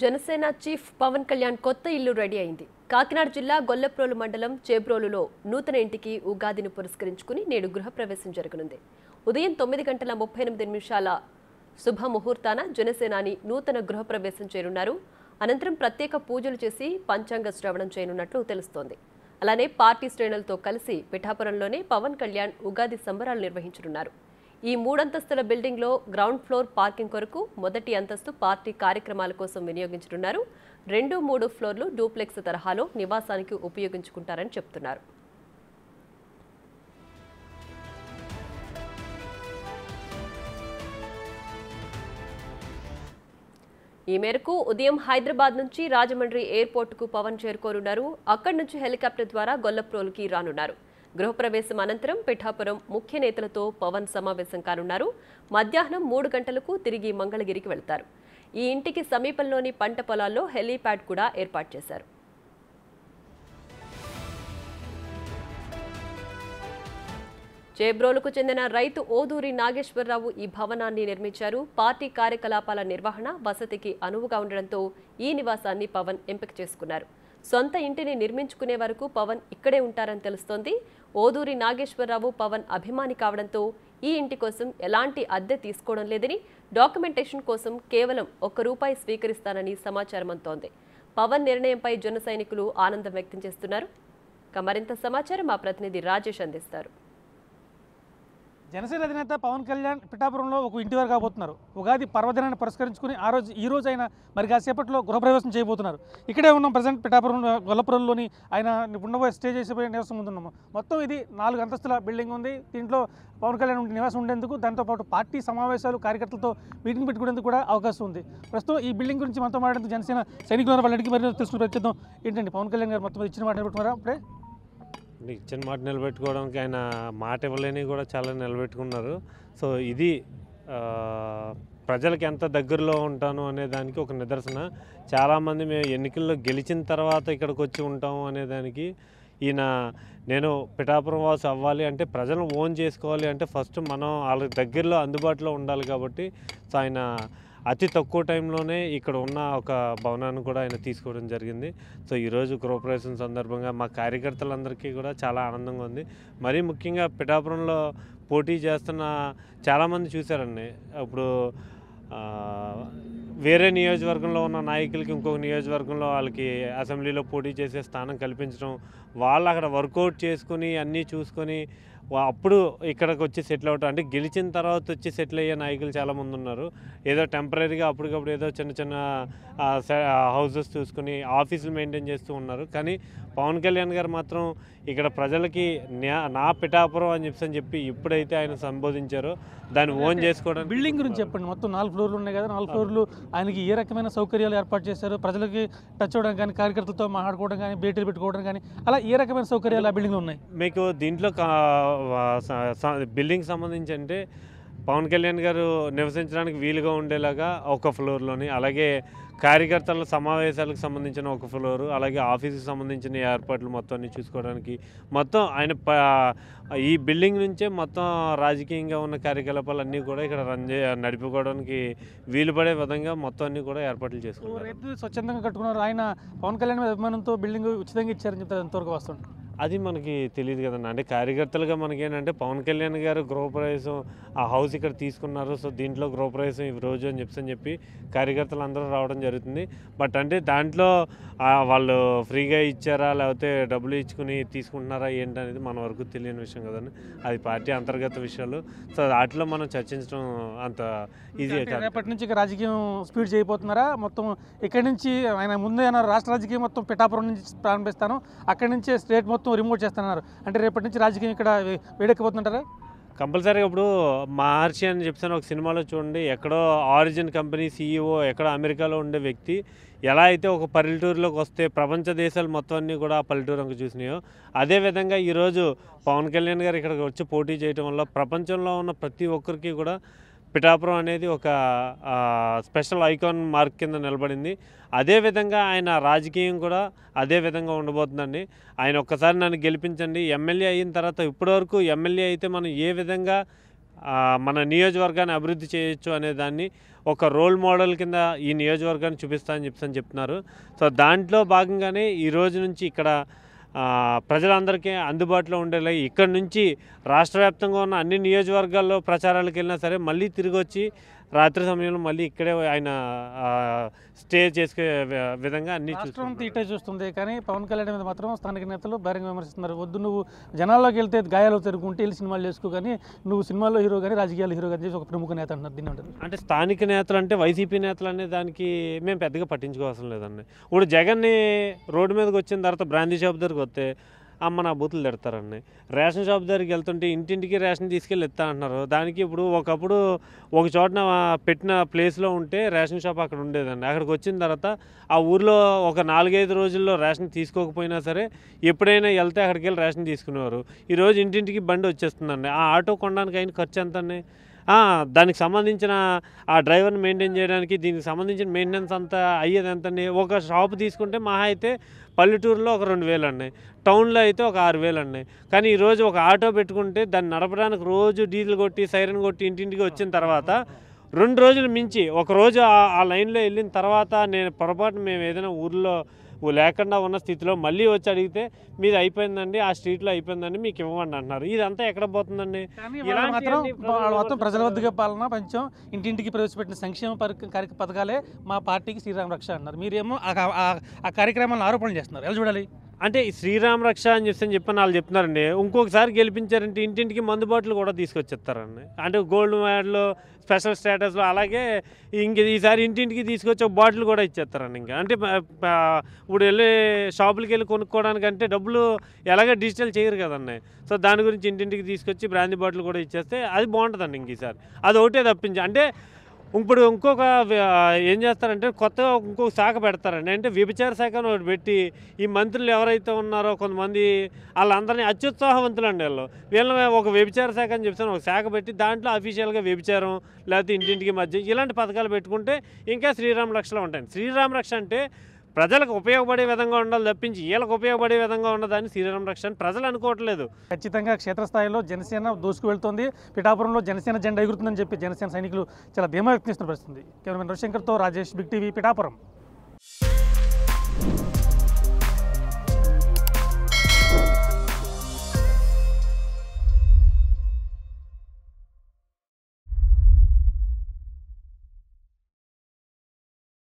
Janasena chief Pawan Kalyan కొత్త ఇల్లు ready అయింది. కాకినాడ జిల్లా గొల్లప్రోలు మండలం చేబ్రోలులో నూతన ఇంటికి ఉగాదిని పురస్కరించుకుని నేడు గృహప్రవేశం జరగనుంది. ఉదయం 9:38 శుభ ముహూర్తాన జనసేనాని నూతన గృహప్రవేశం చేయనున్నారు. అనంతరం ప్రత్యేక పూజలు చేసి పంచాంగ శ్రవణం చేయనున్నట్లు తెలుస్తోంది. అలానే పార్టీ శ్రేణులతో కలిసి పిఠాపురంలోనే పవన్ కళ్యాణ్ ఉగాది సంబరాలు నిర్వహించనున్నారు. ఈ 3 అంతస్తుల బిల్డింగ్లో గ్రౌండ్ ఫ్లోర్ పార్కింగ్ కొరకు మొదటి అంతస్తు పార్టీ కార్యక్రమాల కోసం వినియోగించనున్నారు. 2, 3 ఫ్లోర్లు డూప్లెక్స్ తరహాలో నివాసానికి ఉపయోగించుకుంటారని చెప్తున్నారు. ఈ మేరకు ఉదయం హైదరాబాద్ నుంచి రాజమండ్రి ఎయిర్పోర్టుకు పవన్ చేరుకోనున్నారు. అక్కడి నుంచి హెలికాప్టర్ ద్వారా గొల్లప్రోలుకి రానున్నారు. గృహప్రవేశం అనంతరం పిఠాపురం ముఖ్య నేతలతో పవన్ సమావేశం కానున్నారు. మధ్యాహ్నం 3 గంటలకు తిరిగి మంగళగిరికి వెళ్తారు. ఈ ఇంటికి సమీపంలోని పంట పొలాల్లో హెలీప్యాడ్ కూడా ఏర్పాటు చేశారు. చేబ్రోలుకు చెందిన రైతు ఓదూరి నాగేశ్వరరావు ఈ భవనాన్ని నిర్మించారు. పార్టీ కార్యకలాపాల నిర్వహణ, వసతికి అనువుగా ఉండడంతో ఈ నివాసాన్ని పవన్ ఎంపిక చేసుకున్నారు. సొంత ఇంటిని నిర్మించుకునే వరకు పవన్ ఇక్కడే ఉంటారని తెలుస్తోంది. ఓదూరి నాగేశ్వరరావు పవన్ అభిమాని కావడంతో ఈ ఇంటి కోసం ఎలాంటి అద్దె తీసుకోవడం లేదని, డాక్యుమెంటేషన్ కోసం కేవలం ₹1 స్వీకరిస్తానని సమాచారం అందుతోంది. పవన్ నిర్ణయంపై జన సైనికులు ఆనందం వ్యక్తం చేస్తున్నారు. మరింత సమాచారం మా ప్రతినిధి రాజేష్ అందిస్తారు. జనసేన అధినేత పవన్ కళ్యాణ్ పిఠాపురంలో ఒక ఇంటి వారు కాబోతున్నారు. ఉగాది పర్వదినాన్ని పురస్కరించుకుని ఈ రోజు ఆయన మరి కాసేపట్లో గృహప్రవేశం చేయబోతున్నారు. ఇక్కడే ఉన్నాం ప్రజెంట్ పిఠాపురం గొల్లపురంలోని ఆయన ఉండబోయే స్టే చేసిపోయే నివాసం ముందున్నాము. మొత్తం ఇది 4 అంతస్తుల బిల్డింగ్ ఉంది. దీంట్లో పవన్ కళ్యాణ్ నివాసం ఉండేందుకు, దాంతోపాటు పార్టీ సమావేశాలు, కార్యకర్తలతో మీటింగ్ పెట్టుకునేందుకు కూడా అవకాశం ఉంది. ప్రస్తుతం ఈ బిల్డింగ్ గురించి మనతో మాట్లాడేందుకు జనసేన సైనికులు వాళ్ళకి మరి తెలుసుకుని ప్రయత్నిద్దాం. ఏంటండి పవన్ కళ్యాణ్ గారు మొత్తం ఇచ్చిన మాట నిలబెట్టుకున్నారా? అప్పుడే ఇచ్చిన మాట నిలబెట్టుకోవడానికి ఆయన మాట ఇవ్వలేని కూడా చాలా నిలబెట్టుకున్నారు. సో ఇది ప్రజలకు ఎంత దగ్గరలో ఉంటాను అనే దానికి ఒక నిదర్శన. చాలామంది మేము ఎన్నికల్లో గెలిచిన తర్వాత ఇక్కడికి వచ్చి ఉంటాము అనేదానికి ఈయన నేను పిఠాపురం వాసు అవ్వాలి అంటే ప్రజలను ఓన్ చేసుకోవాలి అంటే ఫస్ట్ మనం వాళ్ళ దగ్గరలో అందుబాటులో ఉండాలి. కాబట్టి సో ఆయన అతి తక్కువ టైంలోనే ఇక్కడ ఉన్న ఒక భవనాన్ని కూడా ఆయన తీసుకోవడం జరిగింది. సో ఈరోజు గృహప్రవేశం సందర్భంగా మా కార్యకర్తలందరికీ కూడా చాలా ఆనందంగా ఉంది. మరీ ముఖ్యంగా పిఠాపురంలో పోటీ చేస్తున్న చాలామంది చూశారండి. ఇప్పుడు వేరే నియోజకవర్గంలో ఉన్న నాయకులకి ఇంకొక నియోజకవర్గంలో వాళ్ళకి అసెంబ్లీలో పోటీ చేసే స్థానం కల్పించడం, వాళ్ళు అక్కడ వర్కౌట్ చేసుకుని అన్నీ చూసుకొని అప్పుడు ఇక్కడికి వచ్చి సెటిల్ అవటం, అంటే గెలిచిన తర్వాత వచ్చి సెటిల్ అయ్యే నాయకులు చాలామంది ఉన్నారు. ఏదో టెంపరీగా అప్పటికప్పుడు ఏదో చిన్న చిన్న హౌసెస్ చూసుకుని ఆఫీసులు మెయింటైన్ చేస్తూ ఉన్నారు. కానీ పవన్ కళ్యాణ్ గారు మాత్రం ఇక్కడ ప్రజలకి నా పిఠాపురం అని చెప్పి ఎప్పుడైతే ఆయన సంబోధించారో దాన్ని ఓన్ చేసుకోవడం. బిల్డింగ్ గురించి చెప్పండి. మొత్తం 4 ఫ్లోర్లు ఉన్నాయి కదా, 4 ఫ్లోర్లు ఆయనకి ఏ రకమైన సౌకర్యాలు ఏర్పాటు చేశారు? ప్రజలకి టచ్ అవ్వడం కానీ, కార్యకర్తలతో మాట్లాడుకోవడం కానీ, భేటీలు పెట్టుకోవడం కానీ, అలా ఏ రకమైన సౌకర్యాలు ఆ బిల్డింగ్లో ఉన్నాయి? మీకు దీంట్లో బిల్డింగ్ సంబంధించి అంటే పవన్ కళ్యాణ్ గారు నివసించడానికి వీలుగా ఉండేలాగా ఒక ఫ్లోర్లోని, అలాగే కార్యకర్తల సమావేశాలకు సంబంధించిన ఒక ఫ్లోరు, అలాగే ఆఫీస్కి సంబంధించిన ఏర్పాట్లు మొత్తాన్ని చూసుకోవడానికి మొత్తం ఆయన ఈ బిల్డింగ్ నుంచే మొత్తం రాజకీయంగా ఉన్న కార్యకలాపాలన్నీ కూడా ఇక్కడ నడిపుకోవడానికి వీలుపడే విధంగా మొత్తం అన్నీ కూడా ఏర్పాట్లు చేసుకున్నారు. స్వచ్ఛందంగా కట్టుకున్నారు. ఆయన పవన్ కళ్యాణ్ మీద అభిమానంతో బిల్డింగ్ ఉచితంగా ఇచ్చారని చెప్తారు. ఎంతవరకు వస్తుంది అది మనకి తెలియదు కదండి. అంటే కార్యకర్తలుగా మనకేంటంటే పవన్ కళ్యాణ్ గారు గృహప్రవేశం ఆ హౌస్ ఇక్కడ తీసుకున్నారు. సో దీంట్లో గృహప్రవేశం ఈ రోజు అని చెప్పి కార్యకర్తలు అందరూ రావడం జరుగుతుంది. బట్ అంటే దాంట్లో వాళ్ళు ఫ్రీగా ఇచ్చారా లేకపోతే డబ్బులు ఇచ్చుకుని తీసుకుంటున్నారా ఏంటనేది మన వరకు తెలియని విషయం కదండి. అది పార్టీ అంతర్గత విషయాలు. సో వాటిలో మనం చర్చించడం అంత ఈజీ కాదు. రేపటి నుంచి రాజకీయం స్పీడ్ చేయబోతున్నారా? మొత్తం ఇక్కడి నుంచి ఆయన ముందే అన్నారు, రాష్ట్ర రాజకీయం మొత్తం పిఠాపురం నుంచి ప్రారంభిస్తాను, అక్కడి నుంచే స్టేట్ మొత్తం రిమోట్ చేస్తున్నారు. అంటే రేపటి నుంచి రాజకీయం ఇక్కడ వేడెక్కిపోతుంటారా? కంపల్సరీగా ఇప్పుడు మహర్షి అని చెప్తాను ఒక సినిమాలో చూడండి, ఎక్కడో ఆరిజిన్ కంపెనీ CEO ఎక్కడో అమెరికాలో ఉండే వ్యక్తి ఎలా అయితే ఒక పల్లెటూరులోకి వస్తే ప్రపంచ దేశాలు మొత్తం అన్నీ కూడా ఆ పల్లెటూరుకు చూసినాయో, అదేవిధంగా ఈరోజు పవన్ కళ్యాణ్ గారు ఇక్కడికి వచ్చి పోటీ చేయడం వల్ల ప్రపంచంలో ఉన్న ప్రతి ఒక్కరికి కూడా పిఠాపురం అనేది ఒక స్పెషల్ ఐకాన్ మార్క్ కింద నిలబడింది. అదేవిధంగా ఆయన రాజకీయం కూడా అదే విధంగా ఉండబోతుందండి. ఆయన ఒక్కసారి నన్ను గెలిపించండి, ఎమ్మెల్యే అయిన తర్వాత ఇప్పటివరకు ఎమ్మెల్యే అయితే మనం ఏ విధంగా మన నియోజకవర్గాన్ని అభివృద్ధి చేయొచ్చు అనే దాన్ని ఒక రోల్ మోడల్ కింద ఈ నియోజకవర్గాన్ని చూపిస్తానని చెప్పని చెప్తున్నారు. సో దాంట్లో భాగంగానే ఈ రోజు నుంచి ఇక్కడ ప్రజలందరికీ అందుబాటులో ఉండేలా ఇక్కడ నుంచి రాష్ట్ర వ్యాప్తంగా ఉన్న అన్ని నియోజకవర్గాల్లో ప్రచారాలకు వెళ్ళినా సరే మళ్ళీ తిరిగి వచ్చి రాత్రి సమయంలో మళ్ళీ ఇక్కడే ఆయన స్టే చేసుకునే విధంగా అన్ని రాష్ట్రం తీటే చూస్తుంది. కానీ పవన్ కళ్యాణ్ మీద మాత్రం స్థానిక నేతలు బహిరంగ విమర్శిస్తున్నారు. వద్దు, నువ్వు జనాల్లోకి వెళ్తే గాయాలు తిరుగుంటే వెళ్ళి సినిమాలు చేసుకో, కానీ నువ్వు సినిమాల్లో హీరో కానీ రాజకీయాల్లో హీరో కానీ ఒక ప్రముఖ నేత అంటున్నారు. దీన్ని ఉంటుంది అంటే స్థానిక నేతలు అంటే వైసీపీ నేతలు అనే దానికి మేము పెద్దగా పట్టించుకోవాల్సిన లేదండి. ఇప్పుడు జగన్ని రోడ్డు మీదకి వచ్చిన తర్వాత బ్రాందీ షాప్ దగ్గరికి వస్తే అమ్మ నా బూతులు తిడతారండి. రేషన్ షాప్ దగ్గరికి వెళ్తుంటే ఇంటింటికి రేషన్ తీసుకెళ్ళి ఇస్తా అంటున్నారు. దానికి ఇప్పుడు ఒకప్పుడు ఒక చోటన పెట్టిన ప్లేస్లో ఉంటే రేషన్ షాప్ అక్కడ ఉండేదండి. అక్కడికి వచ్చిన తర్వాత ఆ ఊర్లో ఒక 4-5 రోజుల్లో రేషన్ తీసుకోకపోయినా సరే ఎప్పుడైనా వెళ్తే అక్కడికి వెళ్ళి రేషన్ తీసుకునేవారు. ఈరోజు ఇంటింటికి బండి వచ్చేస్తుందండి. ఆ ఆటో కొనడానికి అయిన ఖర్చు ఎంతండి? దానికి సంబంధించిన ఆ డ్రైవర్ని మెయింటైన్ చేయడానికి దీనికి సంబంధించిన మెయింటెనెన్స్ అంతా అయ్యేది ఎంతండి? ఒక షాప్ తీసుకుంటే మహా అయితే పల్లెటూరులో ఒక 2,000 అండి, టౌన్లో అయితే ఒక 6,000 అండి. కానీ ఈరోజు ఒక ఆటో పెట్టుకుంటే దాన్ని నడపడానికి రోజు డీజిల్ కొట్టి సైరన్ కొట్టి ఇంటింటికి వచ్చిన తర్వాత 2 రోజులు మించి ఒక రోజు ఆ లైన్లో వెళ్ళిన తర్వాత నేను పొరపాటు మేము ఏదైనా ఊర్లో లేకుండా ఉన్న స్థితిలో మళ్ళీ వచ్చి అడిగితే మీది అయిపోయిందండి, ఆ స్ట్రీట్లో అయిపోయిందండి, మీకు ఇవ్వండి అంటున్నారు. ఇదంతా ఎక్కడ పోతుందండి? మొత్తం ప్రజల వద్దగా పాలన పంచం ఇంటింటికి ప్రవేశపెట్టిన సంక్షేమ పథకాలే మా పార్టీకి శ్రీరామ రక్ష అన్నారు. మీరేమో ఆ కార్యక్రమాలను ఆరోపణలు చేస్తున్నారు. ఎలా చూడాలి? అంటే శ్రీరామ రక్ష అని చెప్పని వాళ్ళు చెప్తున్నారండి. ఇంకొకసారి గెలిపించారంటే ఇంటింటికి మందు బాటిల్ కూడా తీసుకొచ్చేస్తారండి. అంటే గోల్డ్ మెడల్ స్పెషల్ స్టేటస్లో అలాగే ఈసారి ఇంటింటికి తీసుకొచ్చి ఒక బాటిల్ కూడా ఇచ్చేస్తారండి. ఇంకా అంటే ఇప్పుడు వెళ్ళి షాపులకి వెళ్ళి కొనుక్కోవడానికంటే డబ్బులు ఎలాగ డిజిటల్ చేయరు కదండి. సో దాని గురించి ఇంటింటికి తీసుకొచ్చి బ్రాందీ బాటిల్ కూడా ఇచ్చేస్తే అది బాగుంటుందండి. ఇంక ఈసారి అది ఒకటే తప్పించి అంటే ఇప్పుడు ఇంకొక ఏం చేస్తారంటే కొత్తగా ఇంకొక శాఖ పెడతారండి. అంటే వ్యభిచార శాఖను ఒకటి పెట్టి ఈ మంత్రులు ఎవరైతే ఉన్నారో కొంతమంది వాళ్ళందరినీ అత్యుత్సాహవంతులు అండి. వీళ్ళని ఒక వ్యభిచార శాఖ అని చెప్తాను ఒక శాఖ పెట్టి దాంట్లో అఫీషియల్గా వ్యభిచారం లేకపోతే ఇంటింటికి మధ్య ఇలాంటి పథకాలు పెట్టుకుంటే ఇంకా శ్రీరామ రక్షలో ఉంటాయి. శ్రీరామ రక్ష అంటే ప్రజలకు ఉపయోగపడే విధంగా ఉండాలి తప్పించి వీళ్ళకి ఉపయోగపడే విధంగా ఉండదని శ్రీరామ రక్ష అని ప్రజలు అనుకోవట్లేదు. ఖచ్చితంగా క్షేత్రస్థాయిలో జనసేన దూసుకు వెళ్తుంది. పిఠాపురంలో జనసేన జెండా ఎగురుతుందని చెప్పి జనసేన సైనికులు చాలా ధీమా వ్యక్తం చేస్తున్న పరిస్థితి. కెమెరామెన్ రవిశంకర్తో రాజేష్, బిగ్ టీవీ, పిఠాపురం.